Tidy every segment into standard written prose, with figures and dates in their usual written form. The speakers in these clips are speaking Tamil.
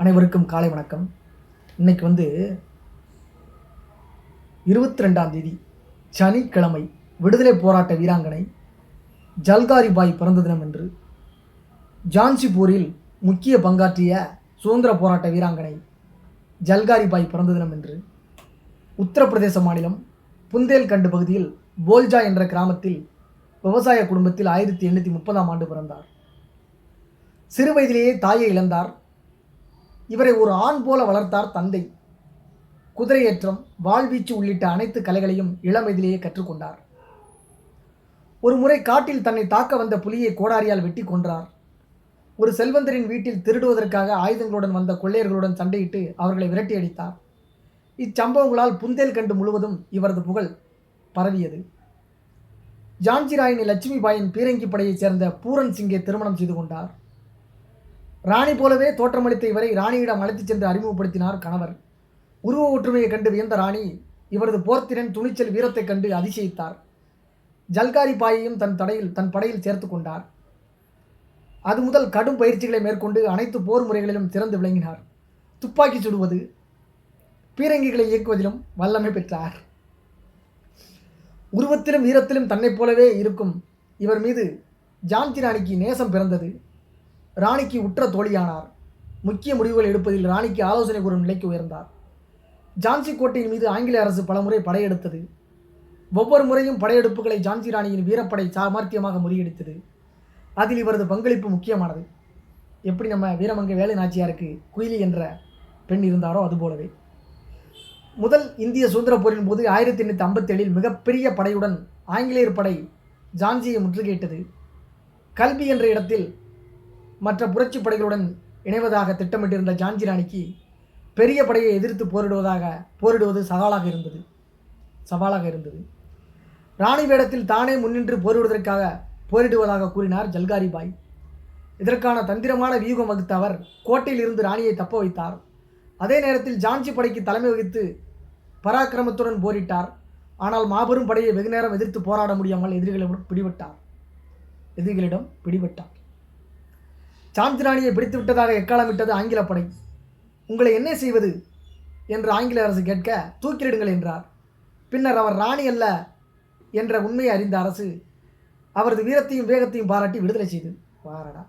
அனைவருக்கும் காலை வணக்கம். இன்னைக்கு 22ஆம் தேதி சனிக்கிழமை விடுதலை போராட்ட வீராங்கனை ஜல்காரி பாய் பிறந்த தினம் என்று ஜான்சிபூரில் முக்கிய பங்காற்றிய சுதந்திர போராட்ட வீராங்கனை ஜல்காரி பாய் பிறந்த தினம் என்று உத்தரப்பிரதேச மாநிலம் புந்தேல்கண்ட் பகுதியில் போல்ஜா என்ற கிராமத்தில் விவசாய குடும்பத்தில் 1830ஆம் ஆண்டு பிறந்தார். சிறு வயதிலேயே தாயை இழந்தார். இவரை ஒரு ஆண் போல வளர்த்தார் தந்தை. குதிரையேற்றம், வாழ்வீச்சு உள்ளிட்ட அனைத்து கலைகளையும் இளம் வயதிலேயே கற்றுக்கொண்டார். ஒரு முறை காட்டில் தன்னை தாக்க வந்த புலியை கோடாரியால் வெட்டி கொன்றார். ஒரு செல்வந்தரின் வீட்டில் திருடுவதற்காக ஆயுதங்களுடன் வந்த கொள்ளையர்களுடன் சண்டையிட்டு அவர்களை விரட்டி அடித்தார். இச்சம்பவங்களால் புந்தேல்கண்ட் முழுவதும் இவரது புகழ் பரவியது. ஜான்சி ராணி லட்சுமிபாயின் பீரங்கி படையைச் சேர்ந்த பூரன் சிங்கை திருமணம் செய்து கொண்டார். ராணி போலவே தோற்றமளித்த இவரை ராணியிடம் அழைத்துச் சென்று அறிமுகப்படுத்தினார் கணவர். உருவ ஒற்றுமையை கண்டு வியந்த ராணி இவரது போர்த்திறன், துணிச்சல், வீரத்தைக் கண்டு அதிசயித்தார். ஜல்காரி பாயையும் தன் படையில் சேர்த்து கொண்டார். அது முதல் கடும் பயிற்சிகளை மேற்கொண்டு அனைத்து போர் முறைகளிலும் சிறந்து விளங்கினார். துப்பாக்கி சுடுவது, பீரங்கிகளை இயக்குவதிலும் வல்லமை பெற்றார். உருவத்திலும் வீரத்திலும் தன்னைப் போலவே இருக்கும் இவர் மீது ஜான்சி ராணிக்கு நேசம் பிறந்தது. ராணிக்கு உற்ற தோழியானார். முக்கிய முடிவுகள் எடுப்பதில் ராணிக்கு ஆலோசனை கூறும் நிலைக்கு உயர்ந்தார். ஜான்சி கோட்டையின் மீது ஆங்கில அரசு பலமுறை படையெடுத்தது. ஒவ்வொரு முறையும் படையெடுப்புகளை ஜான்சி ராணியின் வீரப்படை சாமர்த்தியமாக முறியடித்தது. அதில் இவரது பங்களிப்பு முக்கியமானது. எப்படி நம்ம வீரமங்கை வேலு நாச்சியாருக்கு குயிலி என்ற பெண் இருந்தாரோ அதுபோலவே முதல் இந்திய சுதந்திர போரின் போது 1857 மிகப்பெரிய படையுடன் ஆங்கிலேயர் படை ஜான்சியை முற்றுகையிட்டது. கல்வி என்ற இடத்தில் மற்ற புரட்சி படைகளுடன் இணைவதாக திட்டமிட்டிருந்த ஜான்சி ராணிக்கு பெரிய படையை எதிர்த்து போரிடுவது சவாலாக இருந்தது. ராணி வேடத்தில் தானே முன்னின்று போரிடுவதாக கூறினார் ஜல்காரி பாய். இதற்கான தந்திரமான வியூகம் வகுத்த அவர் கோட்டையில் இருந்து ராணியை தப்ப வைத்தார். அதே நேரத்தில் ஜான்சி படைக்கு தலைமை வகித்து பராக்கிரமத்துடன் போரிட்டார். ஆனால் மாபெரும் படையை வெகுநேரம் எதிர்த்து போராட முடியாமல் எதிரிகளிடம் பிடிபட்டார். ஜான்சி ராணியை பிடித்து விட்டதாக எக்காலமிட்டது ஆங்கில படை. உங்களை என்ன செய்வது என்று ஆங்கில அரசு கேட்க, தூக்கிலிடுங்கள் என்றார். பின்னர் அவர் ராணி அல்ல என்ற உண்மையை அறிந்த அரசு அவரது வீரத்தையும் வேகத்தையும் பாராட்டி விடுதலை செய்து வாரடா.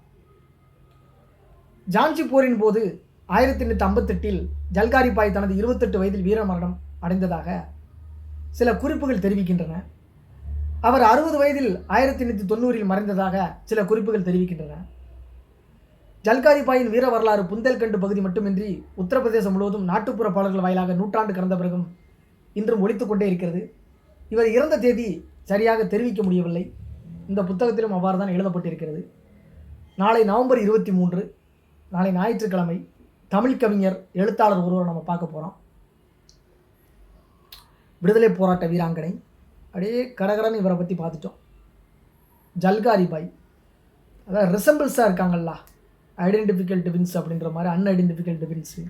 ஜான்சி போரின் போது 1858 ஜல்காரி பாய் தனது 28 வயதில் வீரமரணம் அடைந்ததாக சில குறிப்புகள் தெரிவிக்கின்றன. அவர் 60 வயதில் 1890 மறைந்ததாக சில குறிப்புகள் தெரிவிக்கின்றன. ஜல்காரி பாயின் வீர வரலாறு புந்தேல்கண்ட் பகுதி மட்டுமின்றி உத்தரப்பிரதேசம் முழுவதும் நாட்டுப்புற பாடல்கள் வாயிலாக நூற்றாண்டு கடந்த பிறகும் இன்றும் ஒலித்து கொண்டே இருக்கிறது. இவர் இறந்த தேதி சரியாக தெரிவிக்க முடியவில்லை. இந்த புத்தகத்திலும் அவ்வாறு தான் எழுதப்பட்டிருக்கிறது. நாளை நவம்பர் 23, நாளை ஞாயிற்றுக்கிழமை, தமிழ் கவிஞர், எழுத்தாளர் ஒருவர் நம்ம பார்க்க போகிறோம். விடுதலை போராட்ட வீராங்கனை. அப்படியே கடகடன் இவரை பற்றி பார்த்துட்டோம். ஜல்காரி பாய் அதாவது ரிசம்பிள்ஸாக இருக்காங்கல்ல, ஐடென்டிஃபிகல் ட்வின்ஸ் அப்படின்ற மாதிரி, அன்ஐடென்டிஃபிகல் ட்வின்ஸு,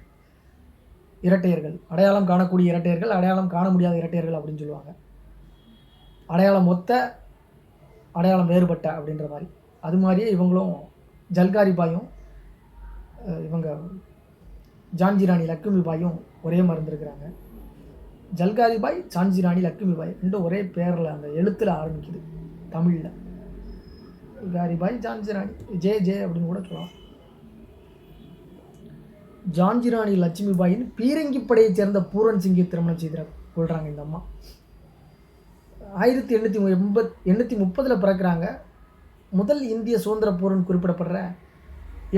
இரட்டையர்கள், அடையாளம் காணக்கூடிய இரட்டையர்கள், அடையாளம் காண முடியாத இரட்டையர்கள் அப்படின்னு சொல்லுவாங்க. அடையாளம் ஒத்த, அடையாளம் வேறுபட்ட அப்படின்ற மாதிரி. அது மாதிரியே இவங்களும் ஜல்காரி பாயும் இவங்க ஜான்சி ராணி லட்சுமி பாயும் ஒரே மாதிரி இருந்திருக்கிறாங்க. ஜல்காரி பாய், ஜான்சி ராணி லட்சுமி பாய் ரெண்டும் ஒரே பேரில் அந்த எழுத்தில் ஆரம்பிக்குது தமிழில். ஜல்காரி பாய், ஜான்சி ராணி, ஜே அப்படின்னு கூட சொல்லலாம். ஜான்சி ராணி லட்சுமி பாயின் பீரங்கி படையைச் சேர்ந்த பூரன் சிங்கை திருமணம் செய்து கொள்கிறாங்க இந்த அம்மா. 1830 பிறக்கிறாங்க. முதல் இந்திய சுதந்திர போர்னு குறிப்பிடப்படுற,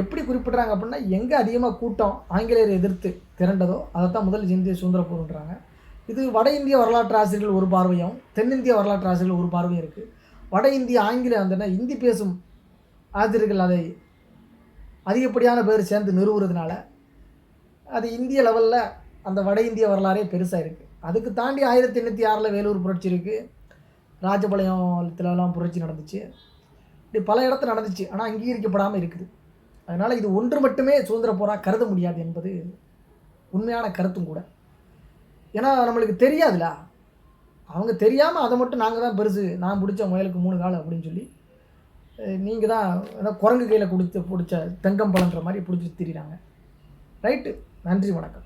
எப்படி குறிப்பிட்றாங்க அப்படின்னா, எங்கே அதிகமாக கூட்டம் ஆங்கிலேயரை எதிர்த்து திரண்டதோ அதைத்தான் முதல் இந்திய சுதந்திர போர்ன்றாங்க. இது வட இந்திய வரலாற்று ஆசிரியர்கள் ஒரு பார்வையும், தென்னிந்திய வரலாற்று ஆசிரியர்கள் ஒரு பார்வையும் இருக்குது. வட இந்திய ஆங்கில இந்தி பேசும் ஆசிரியர்கள் அதை அதிகப்படியான பேர் சேர்ந்து நிறுவுறதுனால அது இந்திய லெவலில் அந்த வட இந்திய வரலாறே பெருசாக இருக்குது. அதுக்கு தாண்டி 1806 வேலூர் புரட்சி இருக்குது. ராஜபாளையத்துலலாம் புரட்சி நடந்துச்சு. இப்படி பல இடத்துல நடந்துச்சு. ஆனால் அங்கீகரிக்கப்படாமல் இருக்குது. அதனால் இது ஒன்று மட்டுமே சுதந்திர போராக கருத முடியாது என்பது உண்மையான கருத்தும் கூட. ஏன்னா நம்மளுக்கு தெரியாதுல்ல, அவங்க தெரியாமல் அதை மட்டும் நாங்கள் தான் பெருசு, நான் பிடிச்ச முயலுக்கு 3 கால் அப்படின்னு சொல்லி நீங்கள் தான் குரங்கு கையில் பிடிச்ச தெங்கம்பழன்ற மாதிரி பிடிச்சி திரிகிறாங்க. ரைட்டு, நன்றி, வணக்கம்.